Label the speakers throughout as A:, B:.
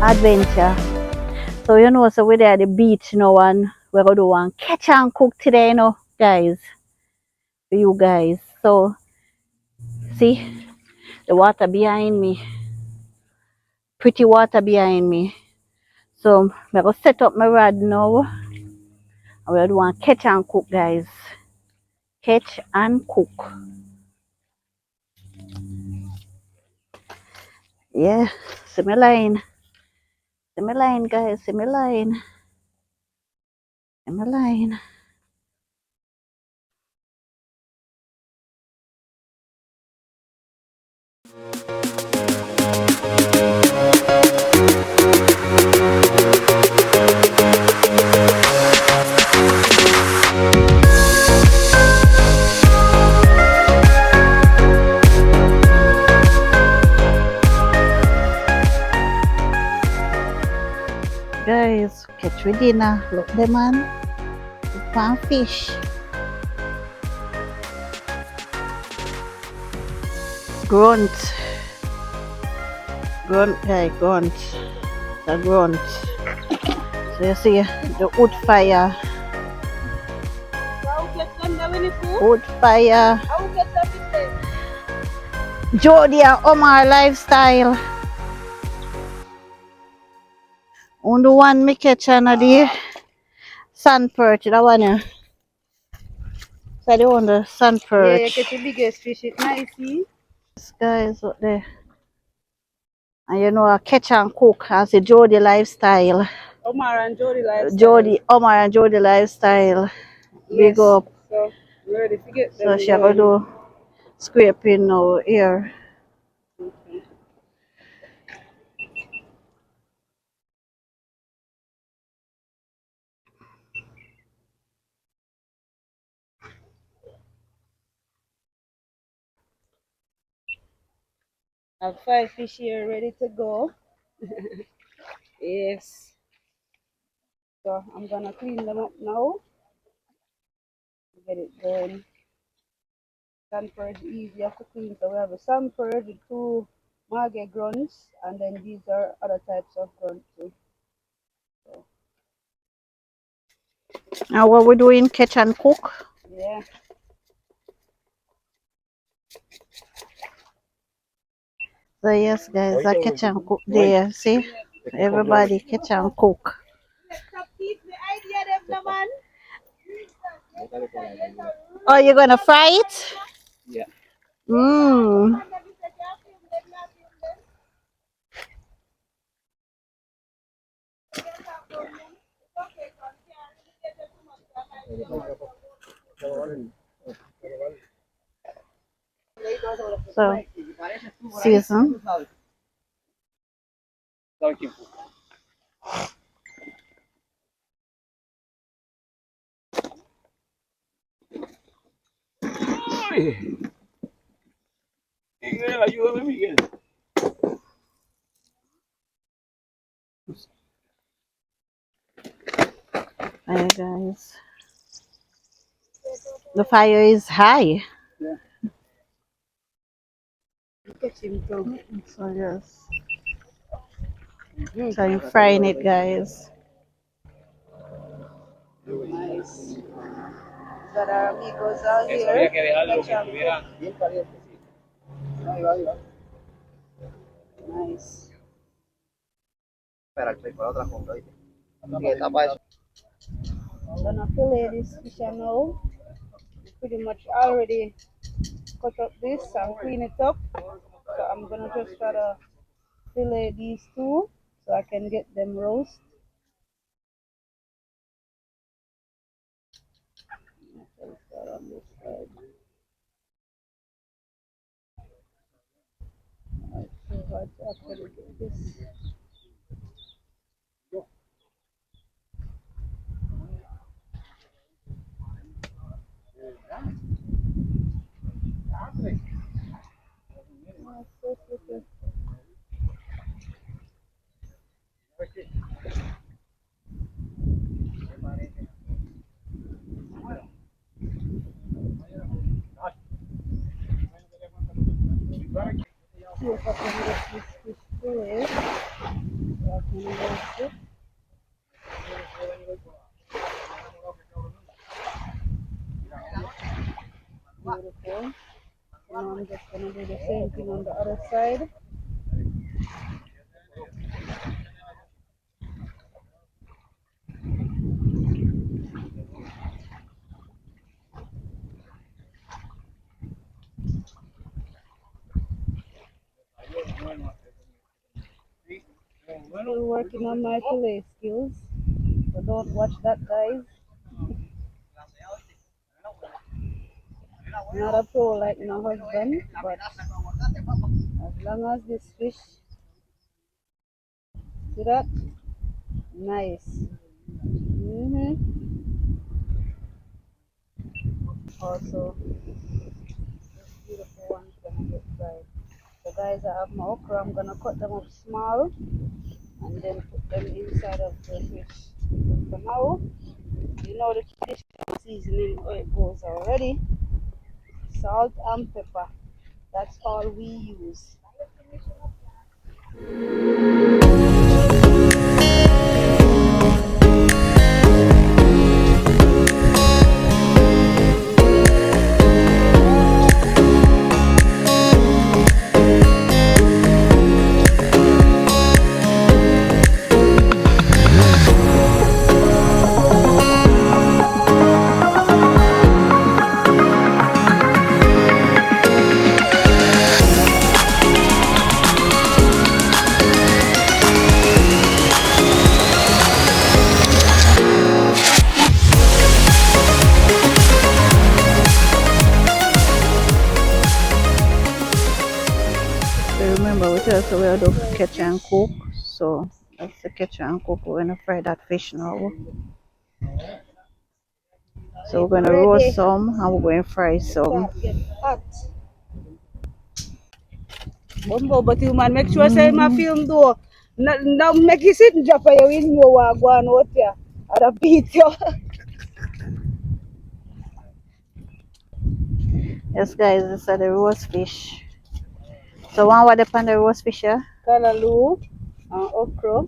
A: adventure. So you know, so we're there at the beach now and we're gonna do one catch and cook today, you know, guys. For you guys. So see the water behind me. Pretty water behind me. So I'm gonna set up my rod now. And we're gonna do one catch and cook, guys. Catch and cook. Yeah, see my line. See my line, guys. See my line. See my line. Guys, catch with dinner. Look them man. One fish. Grunt. Grunt, guy, grunt. The grunt. So you see the wood fire. Wood fire. Jody and Omar lifestyle. On the one me catch on the sun perch, that one yeah. So the one the sun perch.
B: Yeah, you catch the biggest fish, it's nice, see?
A: This guy is up there. And you know I catch and cook as a Jody lifestyle.
B: Omar and Jody lifestyle.
A: Jody, Omar and Jody lifestyle.
B: Yes.
A: Big up.
B: So we're ready to get them
A: So she gonna do scraping now here.
B: Okay. I have 5 fish here ready to go. Yes. So I'm gonna clean them up now. Get it going. Sun purge easier to clean. So we have a sun purge with 2 marget grunts, and then these are other types of grunts too. So,
A: Now what we're doing, catch and cook.
B: yeah.
A: So yes guys, I catch and cook there. See? Everybody catch and cook. Oh, you're gonna fry it?
B: Yeah.
A: Mmm. So season. Hi guys. The fire is high.
B: Yeah. Catch him too.
A: So yes. So you're frying it guys.
B: Nice. That our amigos out here. Catch and cook. Nice. I'm gonna fillet this fish now. Pretty much already cut up this and clean it up. So I'm gonna just try to fillet these two so I can get them roast. I'll start on this side. Alright, so hard to actually get this. See if I can get this fish fillet. So Beautiful. Now I'm just gonna do the same thing on the other side. Still working on my fillet skills, so don't watch that, guys. Not a pro like my husband, but as long as this fish, see that? Nice. Also, this beautiful one's gonna get fried. So guys, I have my okra. I'm gonna cut them up small and then put them inside of the fish. But for now, you know the traditional seasoning how it goes already. Salt and pepper. That's all we use.
A: So remember we tell us we do catch and cook. So that's the catch and cook. We're gonna fry that fish now. So we're gonna roast some and we're going to fry some.
B: Get hot. Bumbo, but you man make sure say my film though. Now make you sit and drop your in your wagwan out there. I'd beat you.
A: Yes guys, this is the roast fish. So one what upon the roast fish here?
B: Kalaloo and okra,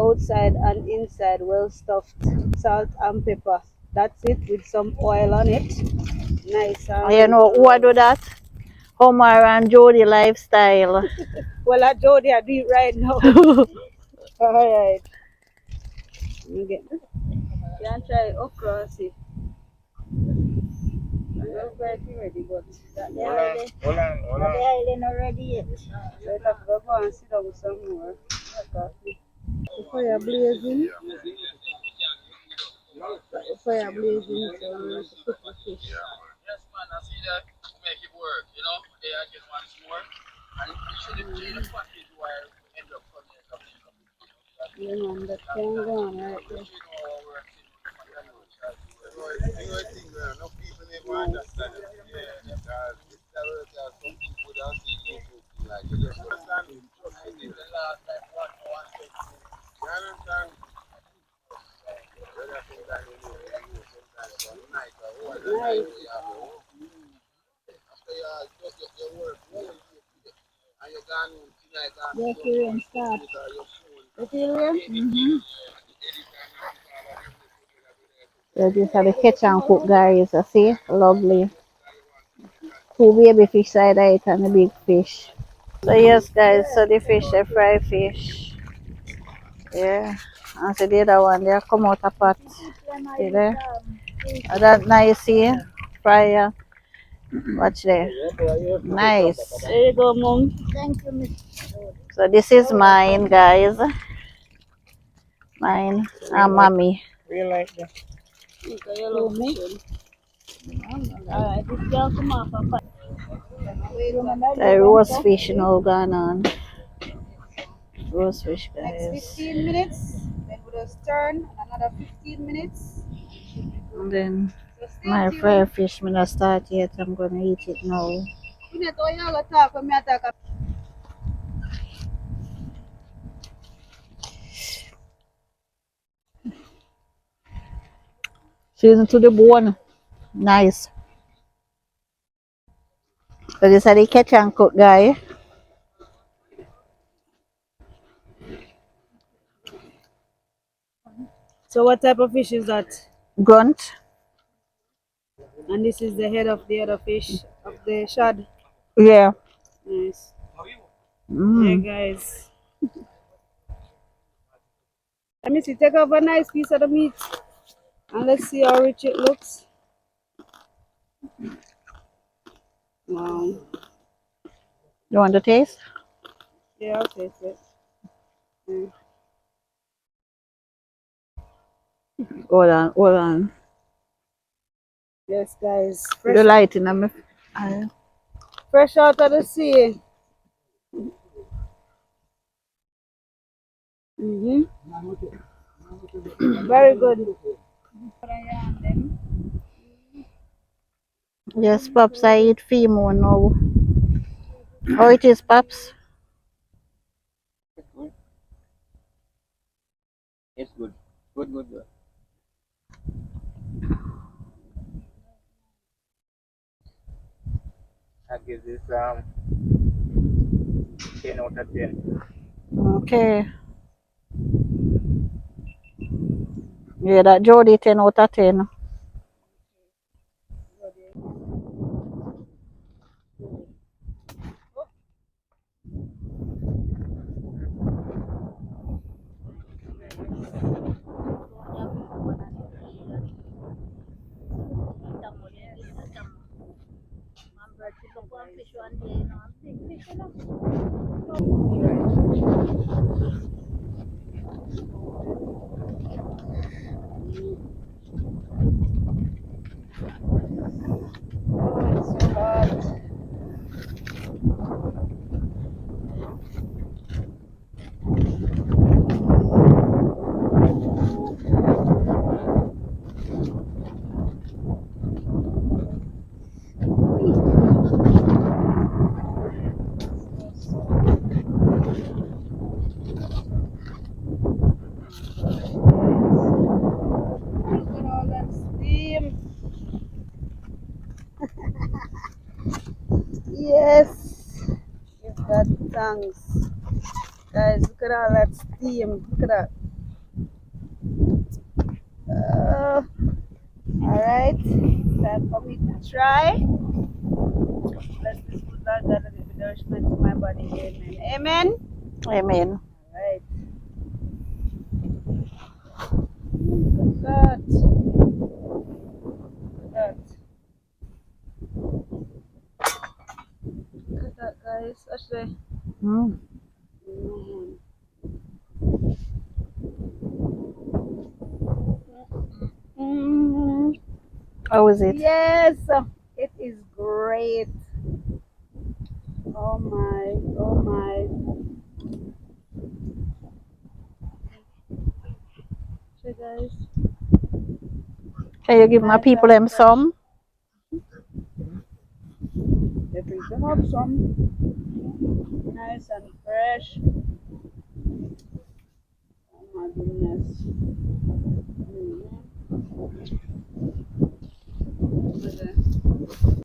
B: outside and inside, well stuffed. Salt and pepper. That's it with some oil on it. Nice and
A: And you know who I do that? Homer and Jody lifestyle.
B: well, I Jody, I do it right now. Alright. You can try okra, see. I'm not quite ready, but that the island. That the island already yet. So I have to go and sit down some more. The fire blazing. The fire blazing, so I'm going to cook the fish. Yes, man, I see that. Make it work, you know. They again once more. And it should have been a package while we end up coming up. Yeah, man, that can go on right there. No people never understand it. Yeah, because it's some people don't see YouTube like you just understand. I did the last time one thing. You understand? Nice. The Syrian start. The Syrian?
A: So this are the catch and cook guys, you see? Lovely. Two baby fish side it and a big fish. So yes guys, so the fish, the fried fish. Yeah. And so the other one they come out of pot. See there? And that nice see? Fryer. Watch there. Nice.
B: There you go, Mom. Thank you, Miss.
A: So this is mine guys. Mine and mommy.
B: We like that. Yellow me. Alright, this girl come off.
A: The roast fish now gone on. Roast fish
B: Next
A: guys.
B: 15 minutes, then we'll just turn another 15 minutes.
A: And then
B: So stay
A: my
B: tuned.
A: fried fish may not start yet. I'm gonna eat it now. Season to the bone. Nice. So this is the catch and cook guy.
B: So what type of fish is that?
A: Grunt.
B: And this is the head of the other fish of the shad.
A: Yeah.
B: Nice. Yeah,
A: Mm.
B: guys. Let me see. Take off a nice piece of the meat and let's see how rich it looks. Wow.
A: You want to taste?
B: Yeah, I'll taste it. Mm.
A: Hold on, hold on.
B: Yes, guys.
A: The
B: Fresh,
A: light in them. Uh,
B: fresh out of the sea. Very good.
A: yes, Pops, I eat Fimo now. Oh, it is, Pops.
C: It's good. It's good. Good, good, good. I give this 10 out of 10.
A: Okay. Yeah, that Jody 10 out of 10.
B: Oh, it's so hot. Look at all that steam. Yes. Give that thanks. Guys, look at all that steam. Look at that. Alright. Time for me to try. Bless this food, Lord God, and the nourishment to my body. Amen. Amen.
A: Amen.
B: Alright. Look at that. Look at that. Look at that, guys. Actually.
A: Mm.
B: Mm. Mm.
A: How is it?
B: Yes, it is great. Oh my, oh my. So guys,
A: Can you give my
B: nice
A: people
B: and
A: them
B: fresh.
A: some?
B: If we can have some nice and fresh. Oh my goodness. Mhm. Okay.